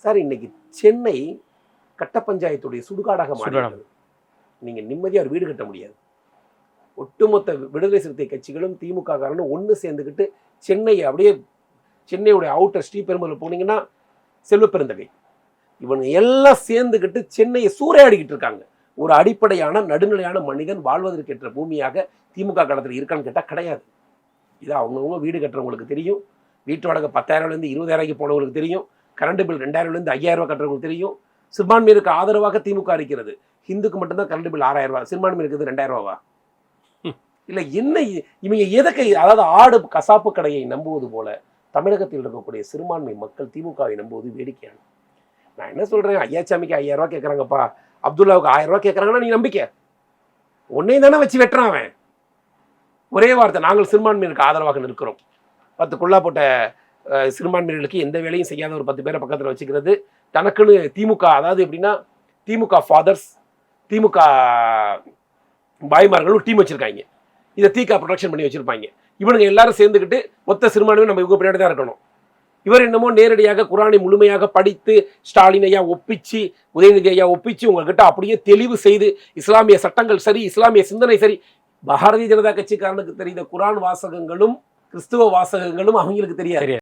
Sir இன்னைக்கு சென்னை கட்ட பஞ்சாயத்துடைய சுடுகாடாக மாறிவிட்டது. நீங்க நிம்மதியா ஒரு வீடு கட்ட முடியாது. ஒட்டுமொத்த விடுதலை சிறுத்தை கட்சிகளும் திமுக காரனும் ஒன்று சேர்ந்துக்கிட்டு சென்னை அப்படியே சென்னையுடைய அவுட்டர் ஸ்ரீபெரும்புதூர் போனீங்கன்னா செல்வ பெருந்தகை இவங்க எல்லாம் சேர்ந்துக்கிட்டு சென்னையை சூறையாடிக்கிட்டு இருக்காங்க. ஒரு அடிப்படையான நடுநிலையான மனிதன் வாழ்வதற்கேற்ற பூமியாக திமுக காலத்தில் இருக்கான்னு கேட்டால் கிடையாது. இது அவங்கவுங்க வீடு கட்டுறவங்களுக்கு தெரியும். வீட்டு வாடகை 10,000 20,000 போனவங்களுக்கு தெரியும். கரண்ட் பில் 2,000 5,000 கட்டுறவங்களுக்கு தெரியும். சிறுபான்மையினருக்கு ஆதரவாக திமுக இருக்கிறது. ஹிந்துக்கு மட்டும்தான் கரண்ட் பில் 6,000, சிறுபான்மையினருக்கு 2,000. இல்லை என்ன இவங்க எதற்கு, அதாவது ஆடு கசாப்பு கடையை நம்புவது போல தமிழகத்தில் இருக்கக்கூடிய சிறுபான்மை மக்கள் திமுகவை நம்புவது வேடிக்கையான. நான் என்ன சொல்றேன், ஐயாச்சாமிக்கு 5,000 கேட்குறாங்கப்பா, அப்துல்லாவுக்கு 1000 கேட்குறாங்கன்னா நீ நம்பிக்கை உன்னையும் தானே வச்சு வெட்டுறான் அவன். ஒரே வார்த்தை, நாங்கள் சிறுபான்மையினருக்கு ஆதரவாக நிற்கிறோம். 10 குள்ளா போட்ட சிறுபான்மையினர்களுக்கு எந்த வேலையும் செய்யாத ஒரு 10 பேரை பக்கத்தில் வச்சுக்கிறது தனக்குன்னு திமுக, அதாவது எப்படின்னா திமுக ஃபாதர்ஸ், திமுக பாய்மார்கள் ஒரு டீம் வச்சிருக்காங்க. இதை தீக்கா ப்ரொடக்ஷன் பண்ணி வச்சிருப்பாங்க. இவனுங்க எல்லாரும் சேர்ந்துக்கிட்டு மொத்த சிறுபான்மையும் நம்ம இவங்க பின்னாடி தான் இருக்கணும். இவர் என்னமோ நேரடியாக குரானை முழுமையாக படித்து ஸ்டாலின் ஐயா ஒப்பிச்சு, உதயநிதி ஐயா ஒப்பிச்சு உங்ககிட்ட அப்படியே தெளிவு செய்து இஸ்லாமிய சட்டங்கள் சரி, இஸ்லாமிய சிந்தனை சரி. பாரதிய ஜனதா கட்சிக்காரனுக்கு தெரிந்த குரான் வாசகங்களும் கிறிஸ்துவ வாசகங்களும் அவங்களுக்கு தெரியாது.